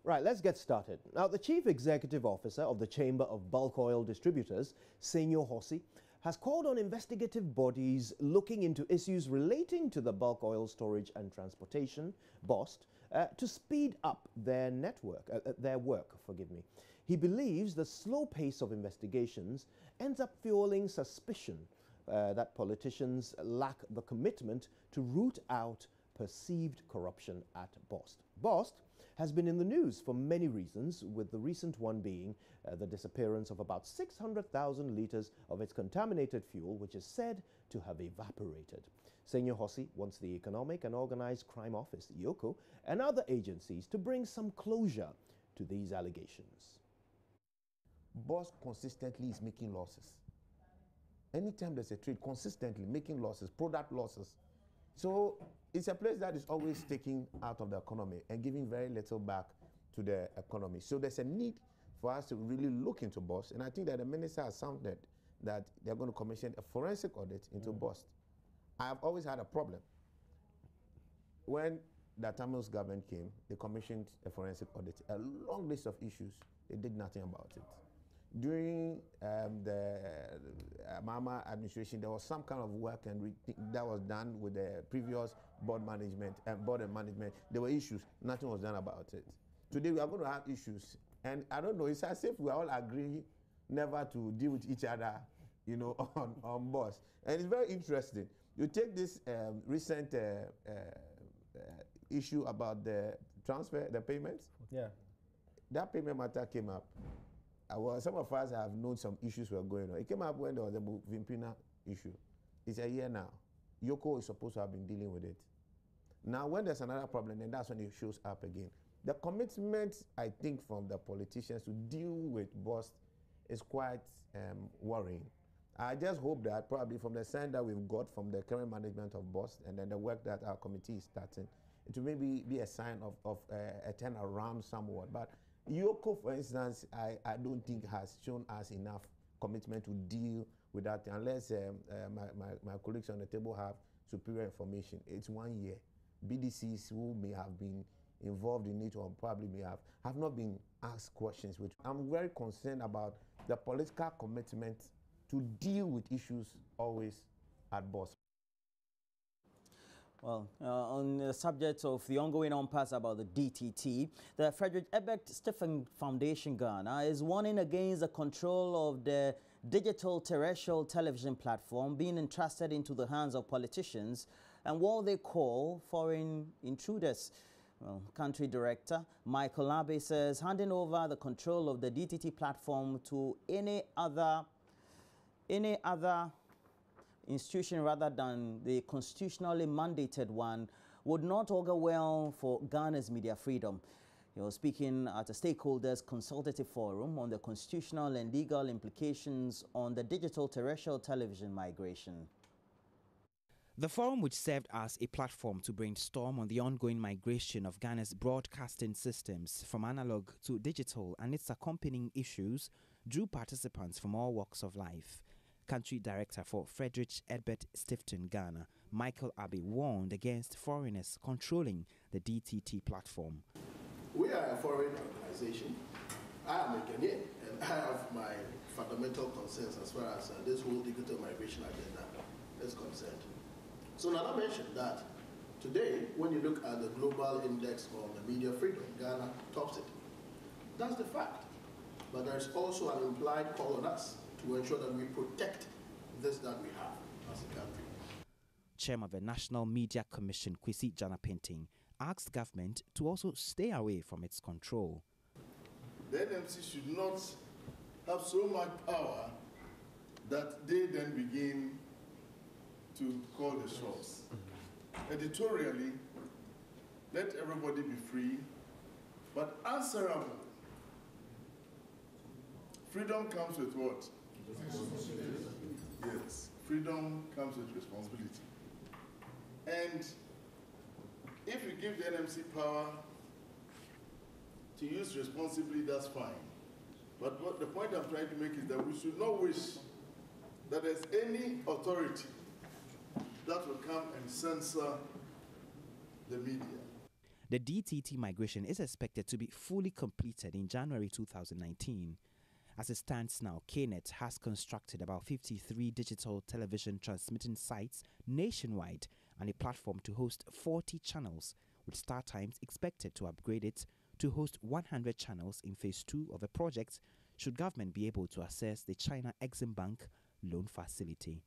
Right, let's get started. Now, the Chief Executive Officer of the Chamber of Bulk Oil Distributors, Senyo Hosi, has called on investigative bodies looking into issues relating to the bulk oil storage and transportation, BOST, to speed up their work. He believes the slow pace of investigations ends up fueling suspicion that politicians lack the commitment to root out perceived corruption at BOST. BOST has been in the news for many reasons, with the recent one being the disappearance of about 600,000 litres of its contaminated fuel, which is said to have evaporated. Senyo Hosi wants the Economic and Organised Crime Office, EOCO, and other agencies to bring some closure to these allegations. BOST consistently is making losses. Anytime there's a trade, consistently making losses, product losses. So it's a place that is always taking out of the economy and giving very little back to the economy. So there's a need for us to really look into BOST. And I think that the minister has sounded that they're going to commission a forensic audit into BOST. I've always had a problem. When the Tamils government came, they commissioned a forensic audit, a long list of issues. They did nothing about it. During the Mama administration, there was some kind of work and that was done with the previous board management and board and management. There were issues. Nothing was done about it. Today we are going to have issues, and I don't know. It's as if we all agree never to deal with each other, you know, on BOST. And it's very interesting. You take this recent issue about the transfer, the payments. Yeah. That payment matter came up. Some of us have known some issues were going on. It came up when there was the Vimpina issue. It's a year now. Yoko is supposed to have been dealing with it. Now, when there's another problem, then that's when it shows up again. The commitment, I think, from the politicians to deal with BOST is quite worrying. I just hope that probably from the sign that we've got from the current management of BOST and then the work that our committee is starting, it will maybe be a sign of a turnaround somewhat. But Yoko, for instance, I don't think has shown us enough commitment to deal with that unless my colleagues on the table have superior information. It's 1 year. BDCs who may have been involved in it or probably may have not been asked questions. Which I'm very concerned about the political commitment to deal with issues always at BOST. Well, on the subject of the ongoing impasse about the DTT, the Frederick Ebert Stephen Foundation Ghana is warning against the control of the digital terrestrial television platform being entrusted into the hands of politicians and what they call foreign intruders. Well, country director Michael Abbey says handing over the control of the DTT platform to any other institution rather than the constitutionally mandated one would not augur well for Ghana's media freedom. He was speaking at a stakeholders consultative forum on the constitutional and legal implications on the digital terrestrial television migration. The forum, which served as a platform to brainstorm on the ongoing migration of Ghana's broadcasting systems from analog to digital and its accompanying issues, drew participants from all walks of life. Country Director for Frederick Ebert Stephen Ghana, Michael Abbey, warned against foreigners controlling the DTT platform. We are a foreign organization. I am a Ghanaian, and I have my fundamental concerns as far as this whole digital migration agenda is concerned. So Nana mentioned that today, when you look at the global index on the media freedom, Ghana tops it. That's the fact. But there's also an implied call on us to ensure that we protect this that we have as a country. Chairman of the National Media Commission, Kwesi Jana Painting, asked government to also stay away from its control. The NMC should not have so much power that they then begin to call the shots. Editorially, let everybody be free, but answerable. Freedom comes with what? Yes, freedom comes with responsibility. And if you give the NMC power to use responsibly, that's fine. But what the point I'm trying to make is that we should not wish that there's any authority that will come and censor the media. The DTT migration is expected to be fully completed in January 2019. As it stands now, KNET has constructed about 53 digital television transmitting sites nationwide and a platform to host 40 channels, with Star Times expected to upgrade it to host 100 channels in phase 2 of the project should government be able to access the China Exim Bank loan facility.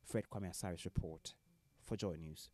Fred Kwame Asari's report for JoyNews.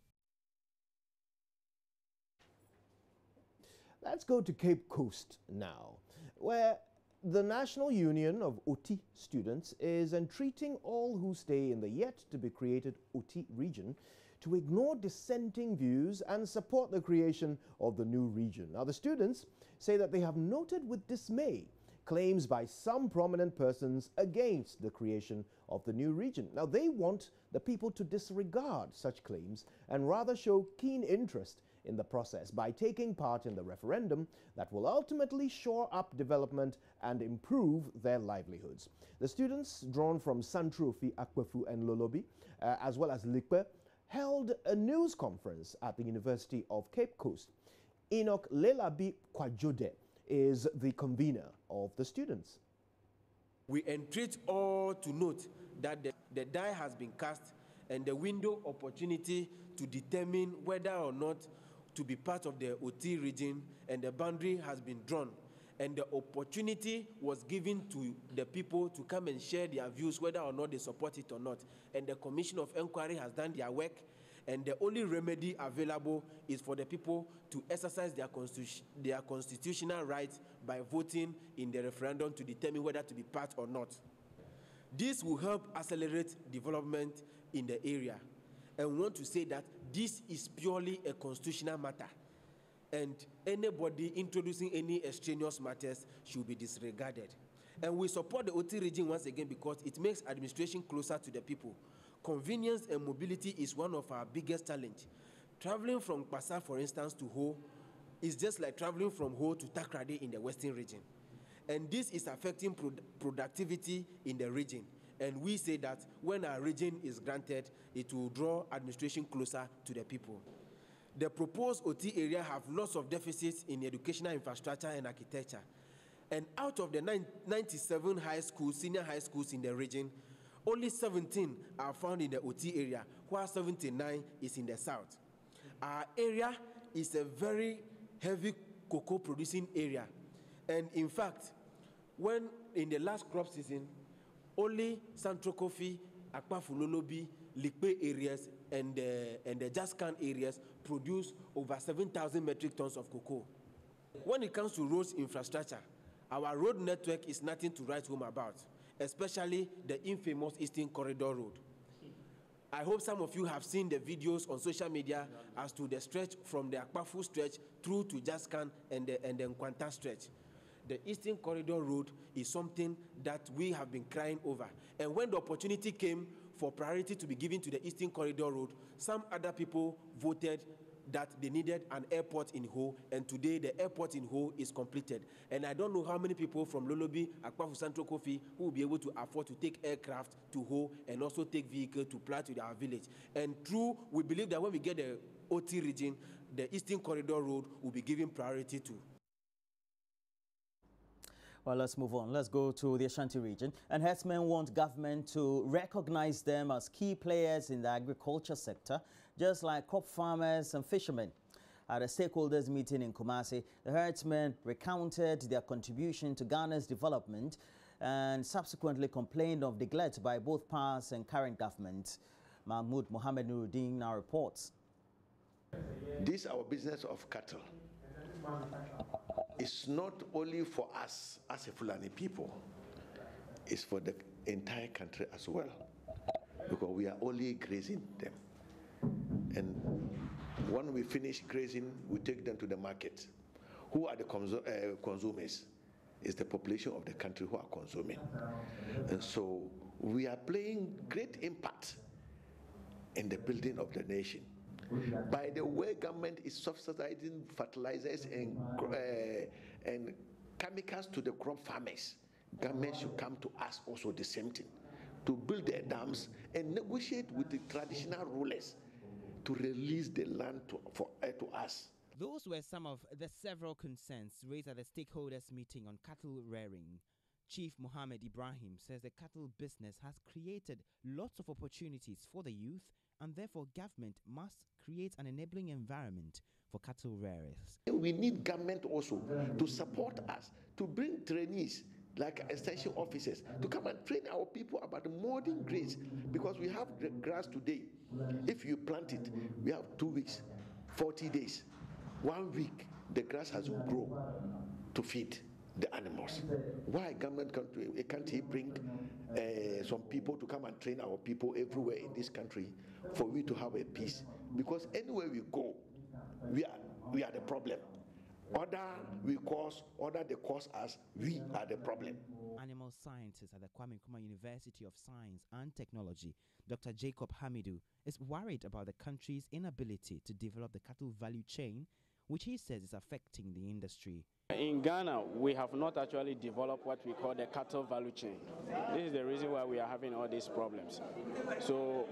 Let's go to Cape Coast now, where the National Union of OT Students is entreating all who stay in the yet-to-be-created OT region to ignore dissenting views and support the creation of the new region. Now, the students say that they have noted with dismay claims by some prominent persons against the creation of the new region. Now, they want the people to disregard such claims and rather show keen interest in the process by taking part in the referendum that will ultimately shore up development and improve their livelihoods. The students, drawn from Santrofi, Akwefu and Lolobi, as well as Likpe, held a news conference at the University of Cape Coast. Enoch Lelabi Kwajode is the convener of the students. We entreat all to note that the die has been cast and the window opportunity to determine whether or not to be part of the OT region and the boundary has been drawn. And the opportunity was given to the people to come and share their views whether or not they support it or not. And the Commission of Inquiry has done their work, and the only remedy available is for the people to exercise their constitutional rights by voting in the referendum to determine whether to be part or not. This will help accelerate development in the area. And we want to say that this is purely a constitutional matter, and anybody introducing any extraneous matters should be disregarded. And we support the OT region once again because it makes administration closer to the people. Convenience and mobility is one of our biggest challenges. Traveling from Kwasa, for instance, to Ho is just like traveling from Ho to Takrady in the Western region. And this is affecting productivity in the region. And we say that when our region is granted, it will draw administration closer to the people. The proposed OT area have lots of deficits in educational infrastructure and architecture. And out of the 97 high schools, senior high schools in the region, only 17 are found in the OT area, while 79 is in the south. Our area is a very heavy cocoa producing area. And in fact, when in the last crop season, only Santrokofi, Akpafu Lolobi, Likpe areas and the Jaskan areas produce over 7,000 metric tons of cocoa. When it comes to roads infrastructure, our road network is nothing to write home about, especially the infamous Eastern Corridor Road. I hope some of you have seen the videos on social media as to the stretch from the Akpafu stretch through to Jaskan and the Nkwanta stretch. The Eastern Corridor Road is something that we have been crying over. And when the opportunity came for priority to be given to the Eastern Corridor Road, some other people voted that they needed an airport in Ho, and today the airport in Ho is completed. And I don't know how many people from Lolobi, Akpafu, Santrokofi who will be able to afford to take aircraft to Ho and also take vehicle to fly to our village. And we believe that when we get the OT region, the Eastern Corridor Road will be given priority to. Well, let's move on. Let's go to the Ashanti region. And herdsmen want government to recognize them as key players in the agriculture sector, just like crop farmers and fishermen. At a stakeholders meeting in Kumasi, the herdsmen recounted their contribution to Ghana's development and subsequently complained of neglect by both past and current government. Mahmoud Mohammed Nuruddin now reports. This our business of cattle. It's not only for us as a Fulani people, it's for the entire country as well, because we are only grazing them. And when we finish grazing, we take them to the market. Who are the consumers? It's the population of the country who are consuming. And so we are playing great impact in the building of the nation. By the way, government is subsidizing fertilizers and chemicals to the crop farmers. Government should come to us also the same thing, to build their dams and negotiate with the traditional rulers to release the land to us. Those were some of the several concerns raised at the stakeholders meeting on cattle rearing. Chief Mohammed Ibrahim says the cattle business has created lots of opportunities for the youth, and therefore government must create an enabling environment for cattle rearers. We need government also to support us, to bring trainees like extension officers to come and train our people about the modern grains, because we have grass today. If you plant it, we have 2 weeks, 40 days, 1 week, the grass has to grow to feed the animals. Why government can't he bring some people to come and train our people everywhere in this country for we to have a peace? Because anywhere we go, we are the problem. Other they cause us, we are the problem. Animal scientist at the Kwame Nkrumah University of Science and Technology, Dr. Jacob Hamidu, is worried about the country's inability to develop the cattle value chain, which he says is affecting the industry. In Ghana, we have not actually developed what we call the cattle value chain. This is the reason why we are having all these problems. So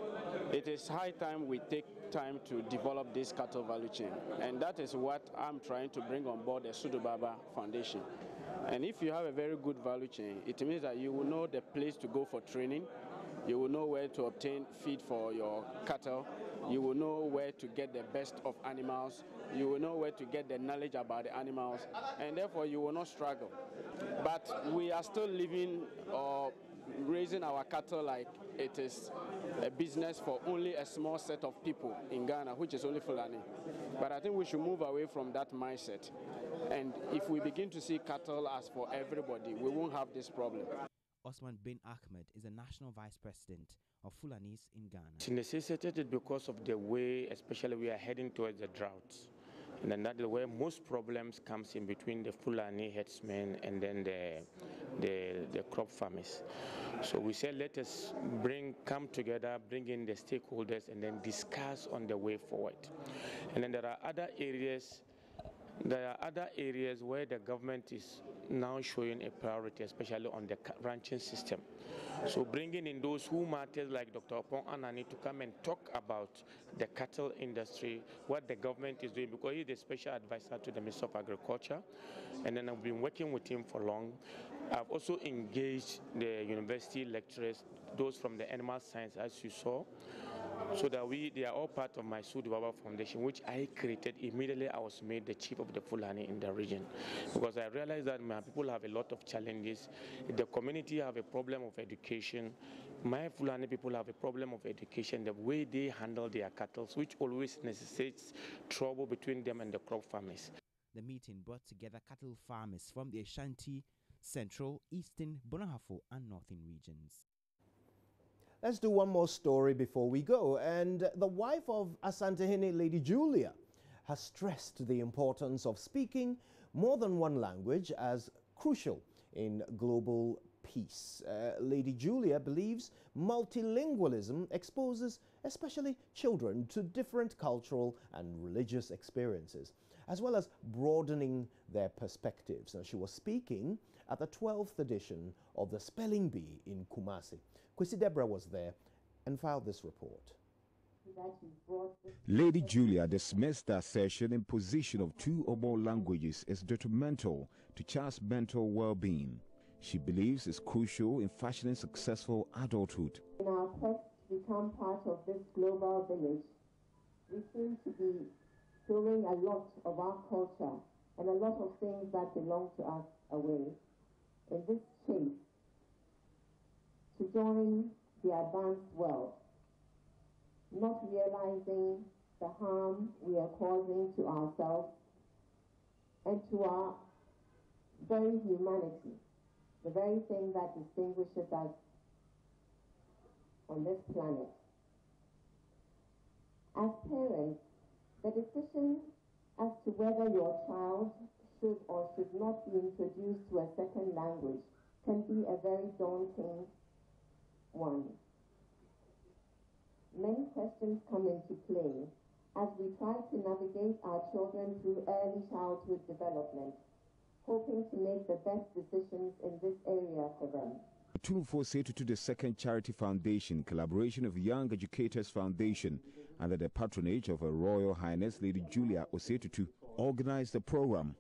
it is high time we take time to develop this cattle value chain. And that is what I'm trying to bring on board the Sudubaba Foundation. And if you have a very good value chain, it means that you will know the place to go for training. You will know where to obtain feed for your cattle. You will know where to get the best of animals. You will know where to get the knowledge about the animals, and therefore you will not struggle. But we are still living or raising our cattle like it is a business for only a small set of people in Ghana, which is only Fulani. But I think we should move away from that mindset. And if we begin to see cattle as for everybody, we won't have this problem. Osman bin Ahmed is the national vice president of Fulanis in Ghana. It's necessitated because of the way, especially we are heading towards the droughts. And then that is where most problems comes in between the Fulani herdsmen and then the crop farmers. So we said let us come together, bring in the stakeholders and then discuss on the way forward. And then there are other areas where the government is now showing a priority, especially on the ranching system. So bringing in those who matter, like Dr. Opon Anani, to come and talk about the cattle industry, what the government is doing, because he's the special advisor to the Minister of Agriculture, and then I've been working with him for long. I've also engaged the university lecturers, those from the animal science, as you saw, so that they are all part of my Sudubaba Foundation, which I created immediately. I was made the chief of the Fulani in the region, because I realized that my people have a lot of challenges. The community have a problem of education. My Fulani people have a problem of education, the way they handle their cattle, which always necessitates trouble between them and the crop farmers. The meeting brought together cattle farmers from the Ashanti, Central, Eastern, Bonahafo and Northern regions. Let's do one more story before we go. And the wife of Asantehene, Lady Julia, has stressed the importance of speaking more than one language as crucial in global peace. Lady Julia believes multilingualism exposes especially children to different cultural and religious experiences, as well as broadening their perspectives. Now, she was speaking at the 12th edition of the Spelling Bee in Kumasi. Kwesi Deborah was there and filed this report. Lady Julia dismissed the assertion in position of 2 or more languages as detrimental to child's mental well-being. She believes it's crucial in fashioning successful adulthood. In our quest to become part of this global village, we seem to be throwing a lot of our culture and a lot of things that belong to us away in this chase to join the advanced world, not realizing the harm we are causing to ourselves and to our very humanity, the very thing that distinguishes us on this planet. As parents, the decision as to whether your child should or should not be introduced to a second language can be a very daunting one. Many questions come into play as we try to navigate our children through early childhood development, hoping to make the best decisions in this area for them. Tunufo Setutu II Charity Foundation, collaboration of Young Educators Foundation, under the patronage of Her Royal Highness Lady Julia Osetutu, organized the program.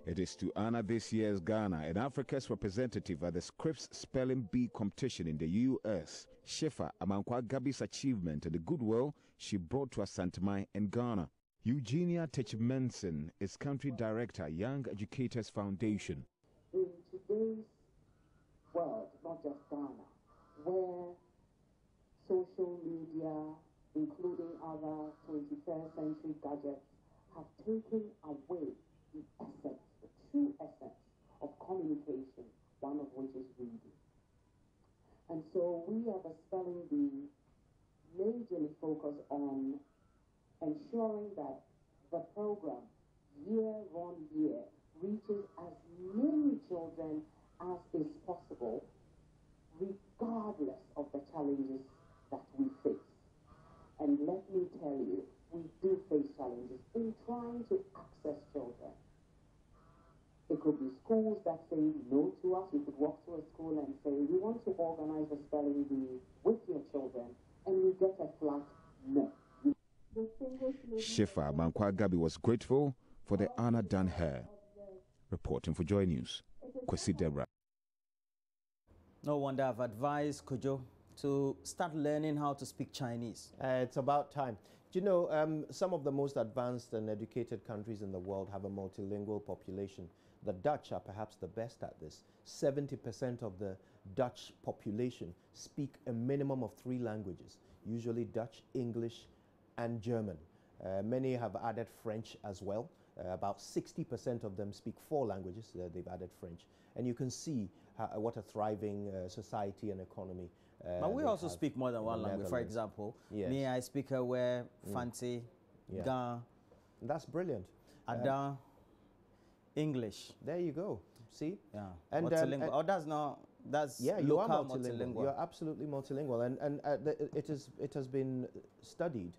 It is to honor this year's Ghana and Africa's representative at the Scripps Spelling Bee competition in the U.S., Shifa Amankwa Gabi's achievement and the goodwill she brought to Asantuma and Ghana. Eugenia Techmenson is country director, Young Educators Foundation. In today's world, not just Ghana, where social media, including other 21st century gadgets, have taken away the essence, the true essence of communication, one of which is reading. And so we at the Spelling Bee majorly focus on ensuring that the program, year on year, reaches as many children as is possible, regardless of the challenges that we face. And let me tell you, we do face challenges in trying to access children. It could be schools that say no to us. You could walk to a school and say, we want to organize a spelling bee with your children, and you get a flat no. Shifa Amankwa Gabi was grateful for the honor done her. Reporting for Joy News, Kwesi Debra. No wonder I've advised Kojo to start learning how to speak Chinese. It's about time. Do you know, some of the most advanced and educated countries in the world have a multilingual population. The Dutch are perhaps the best at this. 70% of the Dutch population speak a minimum of 3 languages, usually Dutch, English, and German. Many have added French as well. About 60% of them speak 4 languages. They've added French. And you can see what a thriving society and economy. But we also speak more than one language. For example, yes. Me, I speak Aware, Fanti, Ga. That's brilliant. Ada, English. There you go. See? Yeah. And, multilingual. Oh, that's not. That's yeah, you are multilingual. You're absolutely multilingual, and it has been studied.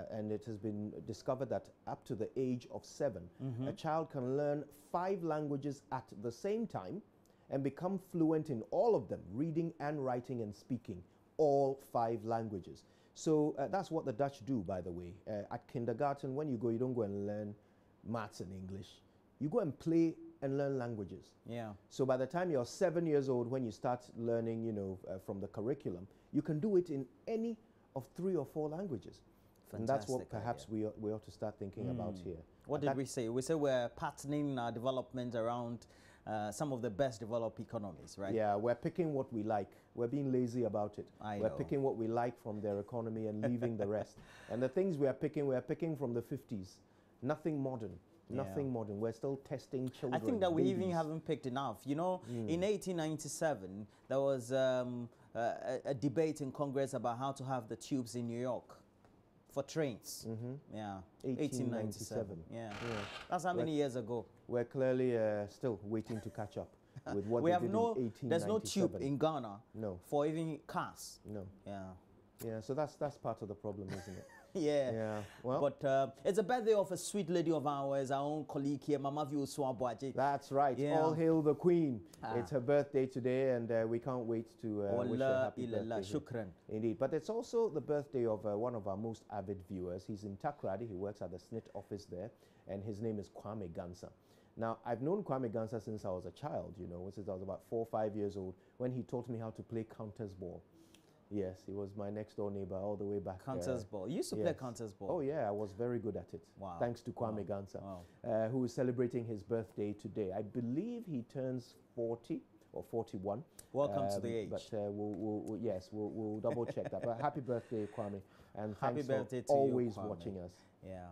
And it has been discovered that up to the age of 7, a child can learn 5 languages at the same time and become fluent in all of them, reading and writing and speaking all 5 languages. So that's what the Dutch do, by the way. At kindergarten, when you go, you don't go and learn maths and English. You go and play and learn languages. Yeah. So by the time you're 7 years old, when you start learning, you know, from the curriculum, you can do it in any of 3 or 4 languages. Fantastic. And that's what perhaps we ought to start thinking about here. What did we say? We said we're patterning our development around some of the best developed economies, right? Yeah, we're picking what we like. We're being lazy about it. We're picking what we like from their economy and leaving the rest. And the things we're picking from the 50s. Nothing modern. Nothing modern. We're still testing children. I think that we even haven't picked enough. You know, in 1897, there was a debate in Congress about how to have the tubes in New York. For trains. Yeah. 1897. Yeah. That's how many years ago? We're clearly still waiting to catch up with what we they have did in 1897. There's no tube in Ghana. No. For even cars. No. Yeah. Yeah, so that's part of the problem, isn't it? Yeah. Yeah. Well, but it's a birthday of a sweet lady of ours, our own colleague here, Mama View Swabwaji. That's right. Yeah. All hail the Queen. It's her birthday today, and we can't wait to wish her happy birthday. Shukran. Indeed. But it's also the birthday of one of our most avid viewers. He's in Takrady. He works at the SNIT office there, and his name is Kwame Gansa. Now, I've known Kwame Gansa since I was a child, you know, since I was about 4 or 5 years old, when he taught me how to play counters ball. Yes, he was my next door neighbor all the way back. Counters ball. You used to play counters ball. Oh yeah, I was very good at it. Wow. Thanks to Kwame Gansa, who is celebrating his birthday today. I believe he turns 40 or 41. Welcome to the age. But we'll double check that. But happy birthday, Kwame, and happy thanks birthday for to always you, Kwame. watching us. Yeah.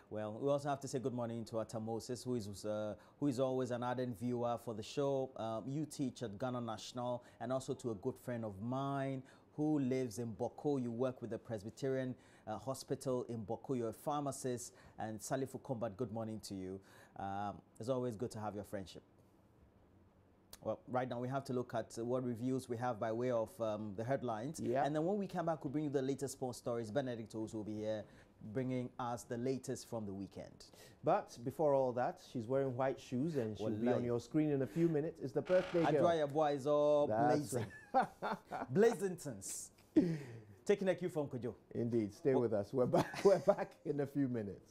Well, we also have to say good morning to Atta Moses, who is always an ardent viewer for the show. You teach at Ghana National, and also to a good friend of mine who lives in Boko. You work with the Presbyterian Hospital in Boko. You're a pharmacist. And Salifu Combat, good morning to you. It's always good to have your friendship. Well, right now we have to look at what reviews we have by way of the headlines. Yeah. And then when we come back, we'll bring you the latest sports stories. Benedict also will be here bringing us the latest from the weekend. But before all that, she's wearing white shoes and she'll be on your screen in a few minutes. It's the birthday girl. Adroya boys all blazing. Blazingtons. Taking a cue from Kojo. Indeed. Stay with us. We're back in a few minutes.